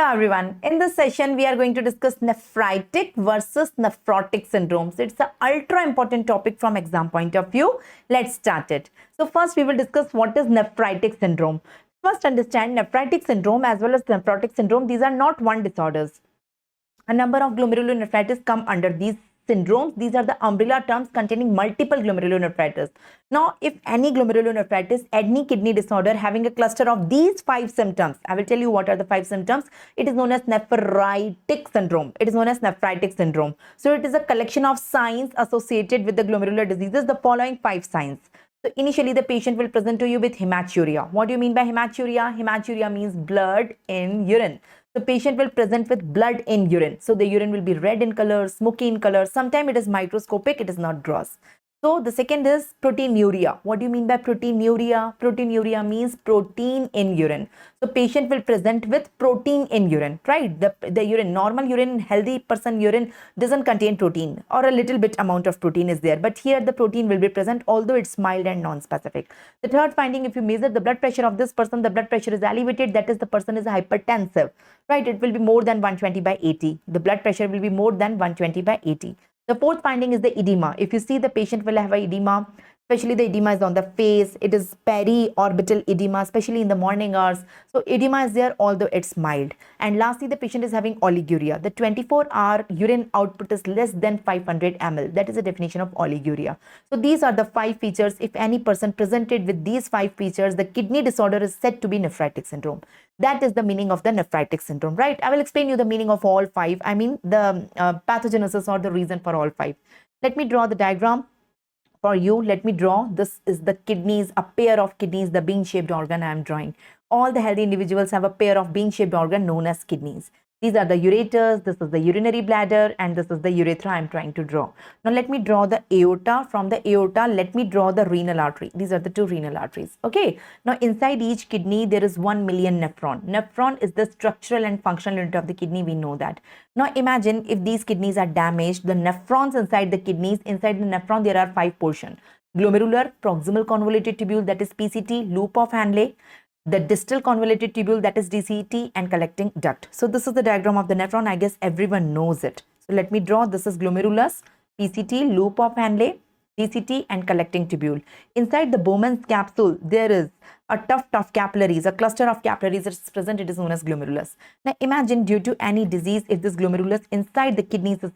Hello everyone. In this session, we are going to discuss nephritic versus nephrotic syndromes. It's an ultra important topic from exam point of view. Let's start it. So first we will discuss what is nephritic syndrome. First understand nephritic syndrome as well as nephrotic syndrome. These are not one disorders. A number of glomerulonephritis come under these syndromes. These are the umbrella terms containing multiple glomerulonephritis. Now, if any glomerulonephritis, any kidney disorder having a cluster of these 5 symptoms, I will tell you what are the 5 symptoms. It is known as nephritic syndrome. It is known as nephritic syndrome. So, it is a collection of signs associated with the glomerular diseases, the following 5 signs. So, initially, the patient will present to you with hematuria. What do you mean by hematuria? Hematuria means blood in urine. The patient will present with blood in urine. So the urine will be red in color, smoky in color. Sometimes it is microscopic, it is not gross. So the second is proteinuria. What do you mean by proteinuria? Proteinuria means protein in urine. So patient will present with protein in urine, right? The urine, normal urine, healthy person urine doesn't contain protein or a little bit amount of protein is there. But here the protein will be present, although it's mild and non-specific. The third finding, if you measure the blood pressure of this person, the blood pressure is elevated, that is the person is hypertensive, right? It will be more than 120 by 80. The blood pressure will be more than 120 by 80. The fourth finding is the edema. If you see the patient will have a edema, especially the edema is on the face, it is periorbital edema, especially in the morning hours. So edema is there, although it's mild. And lastly, the patient is having oliguria. The 24-hour urine output is less than 500 ml. That is the definition of oliguria. So these are the 5 features. If any person presented with these 5 features, the kidney disorder is said to be nephritic syndrome. That is the meaning of the nephritic syndrome, right? I will explain you the meaning of all 5. I mean the pathogenesis or the reason for all 5. Let me draw the diagram for you. Let me draw. This is the kidneys, a pair of kidneys, the bean-shaped organ I am drawing. All the healthy individuals have a pair of bean-shaped organ known as kidneys. These are the ureters, this is the urinary bladder, and this is the urethra I am trying to draw. Now let me draw the aorta. From the aorta, let me draw the renal artery. These are the 2 renal arteries. Okay. Now inside each kidney, there is 1 million nephron. Nephron is the structural and functional unit of the kidney. We know that. Now imagine if these kidneys are damaged, the nephrons inside the kidneys, inside the nephron, there are 5 portions. Glomerular, proximal convoluted tubule, that is PCT, loop of Henle, the distal convoluted tubule, that is DCT, and collecting duct. So this is the diagram of the nephron. I guess everyone knows it. So let me draw. This is glomerulus, PCT, loop of Henle, DCT, and collecting tubule. Inside the Bowman's capsule, there is a tough capillaries, a cluster of capillaries is present. It is known as glomerulus. Now imagine, due to any disease, if this glomerulus inside the kidneys is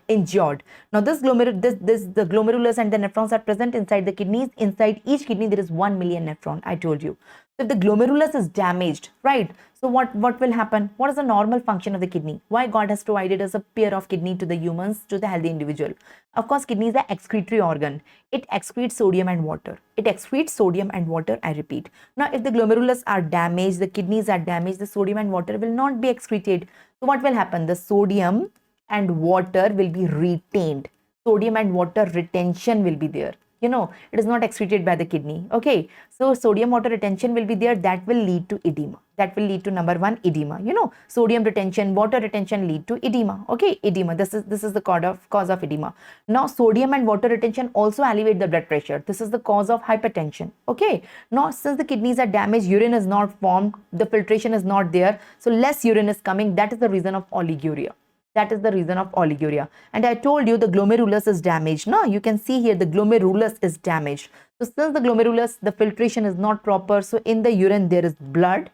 injured. Now the glomerulus and the nephrons are present inside the kidneys. Inside each kidney there is 1 million nephron. I told you. So if the glomerulus is damaged, right? So what will happen? What is the normal function of the kidney? Why God has provided us a pair of kidney to the humans, to the healthy individual? Of course, kidney is an excretory organ. It excretes sodium and water. It excretes sodium and water, I repeat. Now if the glomerulus are damaged, the kidneys are damaged, the sodium and water will not be excreted. So what will happen? The sodium and water will be retained. Sodium and water retention will be there. You know, it is not excreted by the kidney. Okay. So sodium water retention will be there. That will lead to edema. That will lead to number 1, edema. You know, sodium retention, water retention lead to edema. Okay. Edema. This is the cause of edema. Now sodium and water retention also elevate the blood pressure. This is the cause of hypertension. Okay. Now since the kidneys are damaged, urine is not formed. The filtration is not there. So less urine is coming. That is the reason of oliguria. That is the reason of oliguria. And I told you the glomerulus is damaged. Now you can see here the glomerulus is damaged. So since the glomerulus, the filtration is not proper. So in the urine there is blood.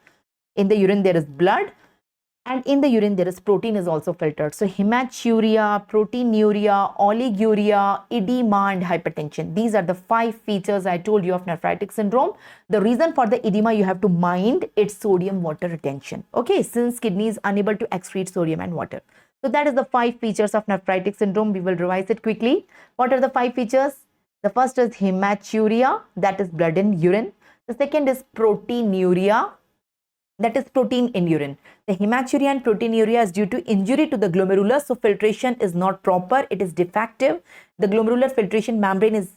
In the urine there is blood. And in the urine there is protein is also filtered. So hematuria, proteinuria, oliguria, edema, and hypertension. These are the 5 features I told you of nephritic syndrome. The reason for the edema, you have to mind its sodium water retention. Okay, since kidney is unable to excrete sodium and water. So that is the 5 features of nephritic syndrome. We will revise it quickly. What are the 5 features? The first is hematuria, that is blood in urine. The second is proteinuria, that is protein in urine. The hematuria and proteinuria is due to injury to the glomerulus. So filtration is not proper. It is defective. The glomerular filtration membrane is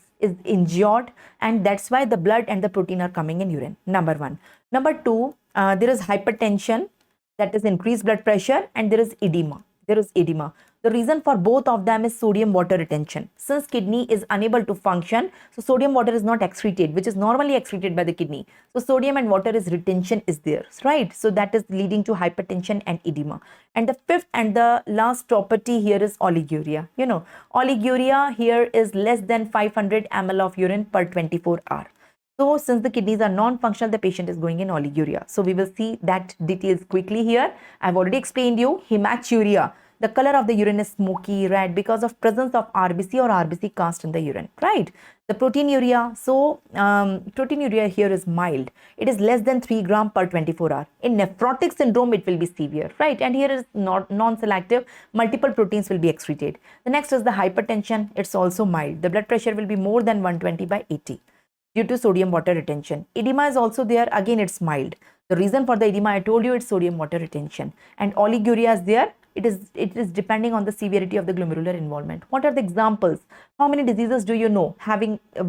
injured, and that's why the blood and the protein are coming in urine. Number 1. Number 2, there is hypertension, that is increased blood pressure, and there is edema. there is edema. The reason for both of them is sodium water retention. Since kidney is unable to function, so sodium water is not excreted, which is normally excreted by the kidney. So sodium and water is retention is there, right? So that is leading to hypertension and edema. And the fifth and the last property here is oliguria. Oliguria here is less than 500 ml of urine per 24 hours. So since the kidneys are non-functional, the patient is going in oliguria. So we will see that details quickly here. I've already explained you hematuria. The color of the urine is smoky red because of presence of RBC or RBC cast in the urine, right? The proteinuria, so proteinuria here is mild. It is less than 3 gram per 24 hour. In nephrotic syndrome, it will be severe, right? And here is not non-selective, multiple proteins will be excreted. The next is the hypertension. It's also mild. The blood pressure will be more than 120/80 due to sodium water retention. Edema is also there. Again, it's mild. The reason for the edema, I told you, it's sodium water retention. And oliguria is there. It is depending on the severity of the glomerular involvement. What are the examples? How many diseases do you know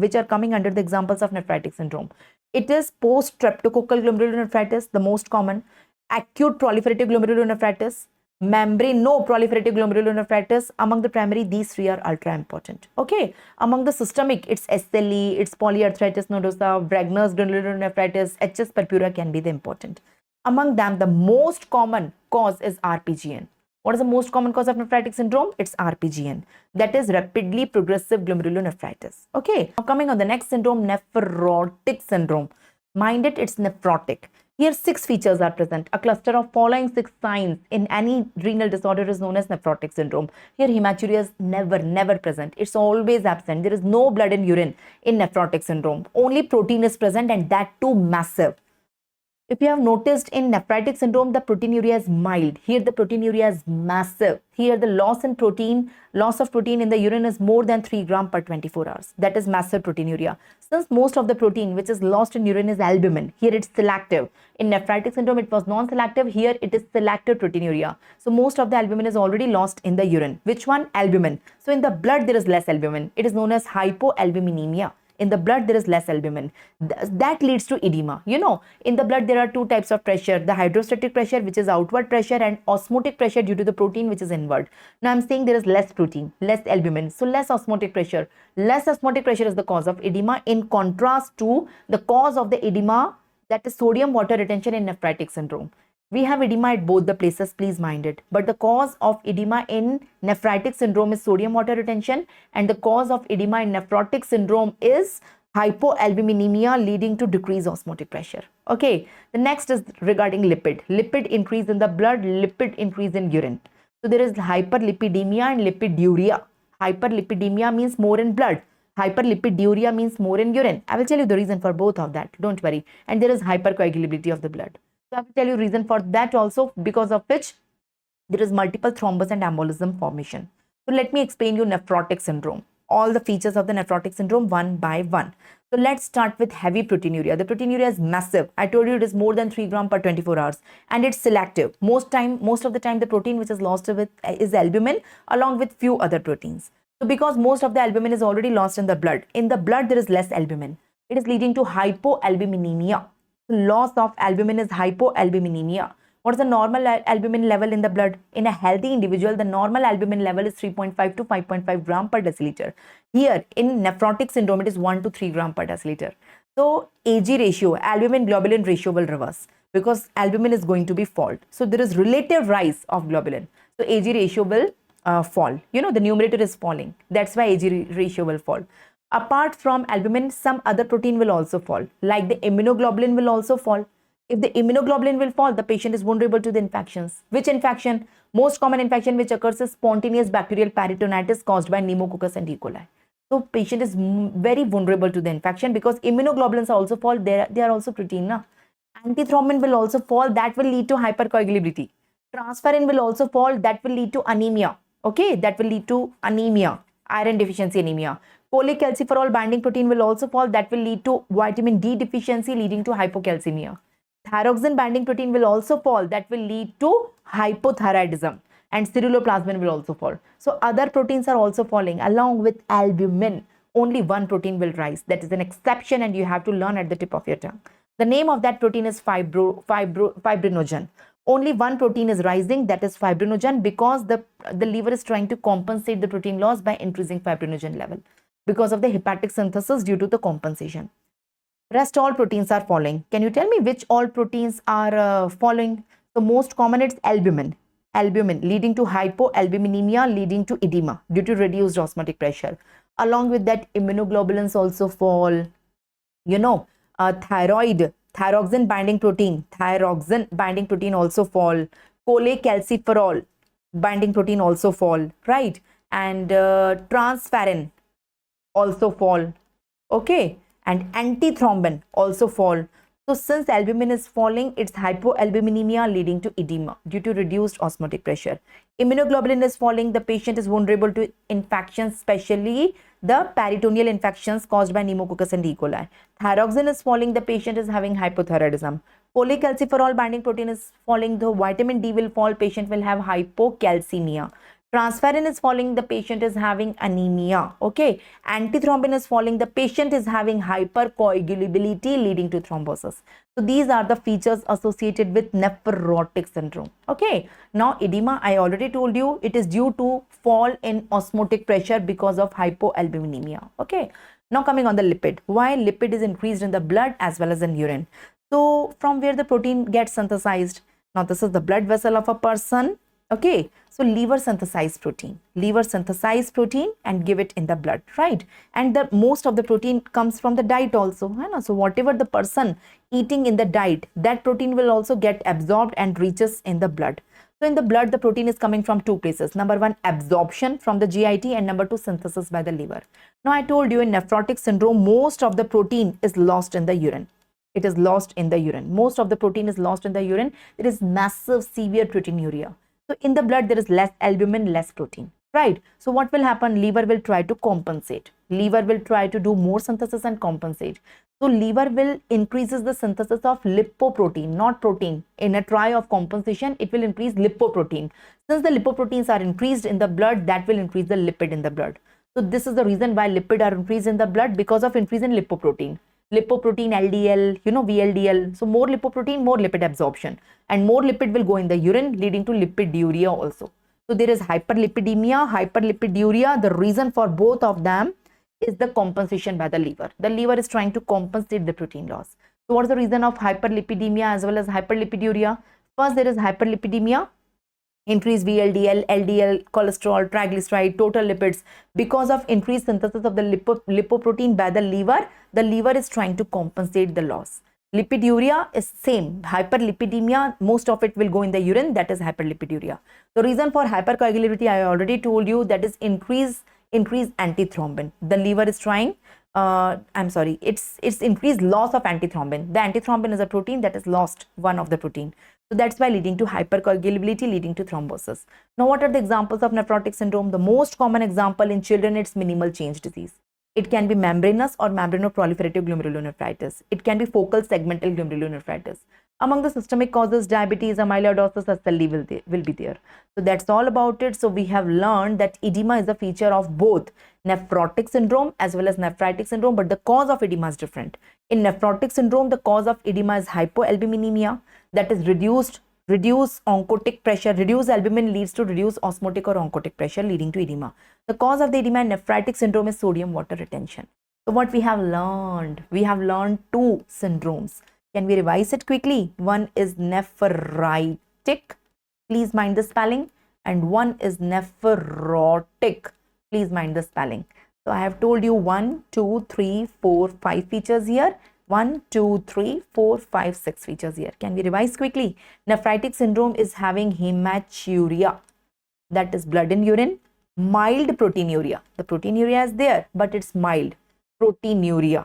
which are coming under the examples of nephritic syndrome? It is post-streptococcal glomerulonephritis, the most common, acute proliferative glomerulonephritis, membranoproliferative glomerulonephritis. Among the primary, these three are ultra important. Okay. Among the systemic, it's SLE, it's polyarthritis nodosa, Wegener's glomerulonephritis, HS purpura can be the important. Among them, the most common cause is RPGN. What is the most common cause of nephritic syndrome? It's RPGN. That is rapidly progressive glomerulonephritis. Okay. Now coming on the next syndrome, nephrotic syndrome. Mind it, it's nephrotic. Here 6 features are present. A cluster of following 6 signs in any renal disorder is known as nephrotic syndrome. Here hematuria is never present. It's always absent. There is no blood in urine in nephrotic syndrome. Only protein is present, and that too massive. If you have noticed, in nephritic syndrome, the proteinuria is mild. Here the proteinuria is massive. Here the loss of protein in the urine is more than 3 gram per 24 hours. That is massive proteinuria. Since most of the protein which is lost in urine is albumin, here it's selective. In nephritic syndrome, it was non-selective. Here it is selective proteinuria. So most of the albumin is already lost in the urine. Which one? Albumin. So in the blood, there is less albumin. It is known as hypoalbuminemia. In the blood, there is less albumin. That leads to edema. In the blood, there are 2 types of pressure. The hydrostatic pressure, which is outward pressure, and osmotic pressure due to the protein, which is inward. Now, I'm saying there is less protein, less albumin. So, less osmotic pressure. Less osmotic pressure is the cause of edema, in contrast to the cause of the edema, that is sodium water retention in nephritic syndrome. We have edema at both the places, please mind it. But the cause of edema in nephritic syndrome is sodium water retention, and the cause of edema in nephrotic syndrome is hypoalbuminemia, leading to decreased osmotic pressure. Okay, the next is regarding lipid. Lipid increase in the blood, lipid increase in urine. So there is hyperlipidemia and lipiduria. Hyperlipidemia means more in blood. Hyperlipiduria means more in urine. I will tell you the reason for both of that. Don't worry. And there is hypercoagulability of the blood. So I will tell you reason for that also, because of which there is multiple thrombus and embolism formation. So let me explain you nephrotic syndrome. All the features of the nephrotic syndrome one by one. So let's start with heavy proteinuria. The proteinuria is massive. I told you it is more than 3 gram per 24 hours, and it's selective. Most of the time, the protein which is lost is albumin along with few other proteins. So because most of the albumin is already lost in the blood there is less albumin. It is leading to hypoalbuminemia. Loss of albumin is hypoalbuminemia. What is the normal albumin level in the blood? In a healthy individual, the normal albumin level is 3.5 to 5.5 gram per deciliter. Here in nephrotic syndrome, it is 1 to 3 gram per deciliter. So AG ratio, albumin globulin ratio will reverse because albumin is going to be fall. So there is relative rise of globulin. So AG ratio will fall. The numerator is falling. That's why AG ratio will fall. Apart from albumin, some other protein will also fall, like the immunoglobulin will also fall. If the immunoglobulin will fall, the patient is vulnerable to the infections. Which infection? Most common infection which occurs is spontaneous bacterial peritonitis caused by pneumococcus and E. coli. So patient is very vulnerable to the infection because immunoglobulins also fall. They are also protein. Antithrombin will also fall. That will lead to hypercoagulability. Transferrin will also fall. That will lead to anemia. Okay, that will lead to anemia, iron deficiency anemia. Cholecalciferol binding protein will also fall. That will lead to vitamin D deficiency, leading to hypocalcemia. Thyroxine binding protein will also fall. That will lead to hypothyroidism. And ceruloplasmin will also fall. So other proteins are also falling along with albumin. Only one protein will rise. That is an exception, and you have to learn at the tip of your tongue. The name of that protein is fibrinogen. Only one protein is rising, that is fibrinogen, because the liver is trying to compensate the protein loss by increasing fibrinogen level because of the hepatic synthesis due to the compensation. Rest all proteins are falling. Can you tell me which all proteins are falling? The most common, it's albumin. Albumin leading to hypoalbuminemia, leading to edema due to reduced osmotic pressure. Along with that, immunoglobulins also fall. Thyroxine binding protein also fall. Cholecalciferol binding protein also fall, right? And transferrin also fall, okay? And antithrombin also fall. So since albumin is falling, it's hypoalbuminemia leading to edema due to reduced osmotic pressure. Immunoglobulin is falling, the patient is vulnerable to infections, especially the peritoneal infections caused by pneumococcus and E. coli. Thyroxine is falling, the patient is having hypothyroidism. Cholecalciferol binding protein is falling, the vitamin D will fall, patient will have hypocalcemia. Transferrin is falling, the patient is having anemia, okay? Antithrombin is falling, the patient is having hypercoagulability leading to thrombosis. So these are the features associated with nephrotic syndrome, okay? Now edema, I already told you, it is due to fall in osmotic pressure because of hypoalbuminemia, okay? Now coming on the lipid, why lipid is increased in the blood as well as in urine? So from where the protein gets synthesized? Now this is the blood vessel of a person, okay? So liver synthesize protein and give it in the blood, right? And the most of the protein comes from the diet also, right? So whatever the person eating in the diet, that protein will also get absorbed and reaches in the blood. So in the blood, the protein is coming from two places. Number one, absorption from the GIT, and number two, synthesis by the liver. Now I told you in nephrotic syndrome, most of the protein is lost in the urine. It is lost in the urine. Most of the protein is lost in the urine. There is massive severe proteinuria. So in the blood, there is less albumin, less protein, right? So what will happen? Liver will try to compensate. Liver will try to do more synthesis and compensate. So liver will increases the synthesis of lipoprotein, not protein. In a try of compensation, it will increase lipoprotein. Since the lipoproteins are increased in the blood, that will increase the lipid in the blood. So this is the reason why lipid are increased in the blood, because of increase in lipoprotein. Lipoprotein LDL, VLDL. So more lipoprotein, more lipid absorption, and more lipid will go in the urine, leading to lipiduria also. So there is hyperlipidemia, hyperlipiduria. The reason for both of them is the compensation by the liver. The liver is trying to compensate the protein loss. So what is the reason of hyperlipidemia as well as hyperlipiduria? First, there is hyperlipidemia, increased VLDL, LDL, cholesterol, triglyceride, total lipids. Because of increased synthesis of the lipoprotein by the liver is trying to compensate the loss. Lipiduria is same. Hyperlipidemia, most of it will go in the urine, that is hyperlipiduria. The reason for hypercoagulability, I already told you, that is increased antithrombin. The liver is trying, it's increased loss of antithrombin. The antithrombin is a protein that is lost, one of the protein. So that's why leading to hypercoagulability, leading to thrombosis. Now, what are the examples of nephrotic syndrome? The most common example in children, it's minimal change disease. It can be membranous or membranoproliferative glomerulonephritis. It can be focal segmental glomerulonephritis. Among the systemic causes, diabetes, amyloidosis, SLE will be there. So that's all about it. So we have learned that edema is a feature of both nephrotic syndrome as well as nephritic syndrome, but the cause of edema is different. In nephrotic syndrome, the cause of edema is hypoalbuminemia, that is reduced oncotic pressure. Reduced albumin leads to reduced osmotic or oncotic pressure, leading to edema. The cause of the edema in nephritic syndrome is sodium water retention. So what we have learned two syndromes. Can we revise it quickly? One is nephritic, please mind the spelling, and one is nephrotic, please mind the spelling. So I have told you 1, 2, 3, 4, 5 features here. 1, 2, 3, 4, 5, 6 features here. Can we revise quickly? Nephritic syndrome is having hematuria, that is blood in urine, mild proteinuria. The proteinuria is there, but it's mild. Proteinuria,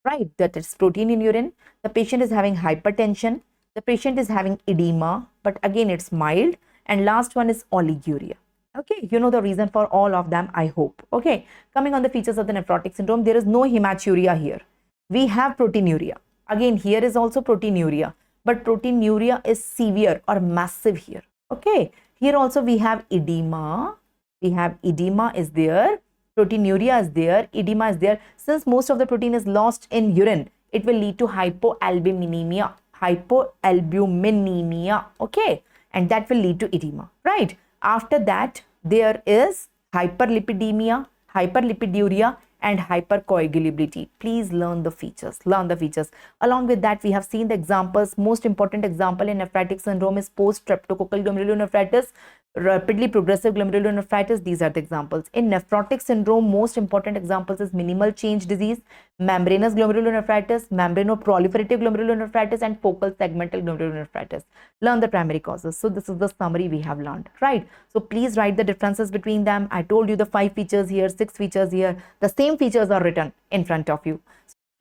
right? That is protein in urine. The patient is having hypertension. The patient is having edema, but again, it's mild. And last one is oliguria. Okay, you know the reason for all of them, I hope. Okay, coming on the features of the nephrotic syndrome, there is no hematuria here. We have proteinuria. Again, here is also proteinuria, but proteinuria is severe or massive here. Okay, here also we have edema. We have edema is there, proteinuria is there, edema is there. Since most of the protein is lost in urine, it will lead to hypoalbuminemia. hypoalbuminemia, okay, and that will lead to edema, right? After that, there is hyperlipidemia, hyperlipiduria, and hypercoagulability. Please learn the features. Learn the features. Along with that, we have seen the examples. Most important example in nephritic syndrome is post-streptococcal glomerulonephritis, rapidly progressive glomerulonephritis. These are the examples. In nephrotic syndrome, most important examples is minimal change disease, membranous glomerulonephritis, membranoproliferative glomerulonephritis, and focal segmental glomerulonephritis. Learn the primary causes. So this is the summary we have learned, right? So please write the differences between them. I told you the 5 features here, 6 features here. The same features are written in front of you.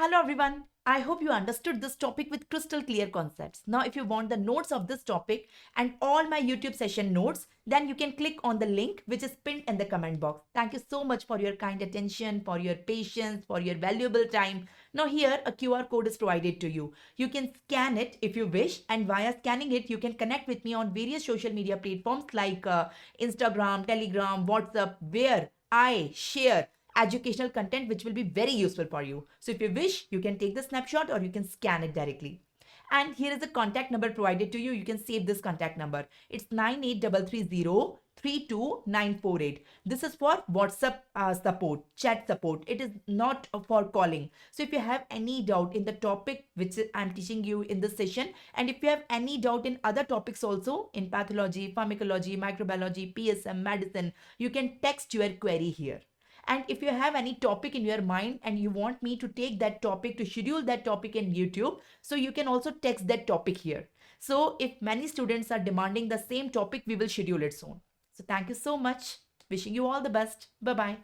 Hello everyone. I hope you understood this topic with crystal clear concepts. Now, if you want the notes of this topic and all my YouTube session notes, then you can click on the link which is pinned in the comment box. Thank you so much for your kind attention, for your patience, for your valuable time. Now here a QR code is provided to you. You can scan it if you wish, and via scanning it, you can connect with me on various social media platforms like Instagram, Telegram, WhatsApp, where I share educational content which will be very useful for you. So if you wish, you can take the snapshot or you can scan it directly. And here is the contact number provided to you. You can save this contact number. It's 98330 This is for WhatsApp support, chat support. It is not for calling. So if you have any doubt in the topic which I'm teaching you in this session, and if you have any doubt in other topics also in pathology, pharmacology, microbiology, PSM, medicine, you can text your query here. And if you have any topic in your mind and you want me to take that topic, to schedule that topic in YouTube, so you can also text that topic here. So if many students are demanding the same topic, we will schedule it soon. So thank you so much. Wishing you all the best. Bye-bye.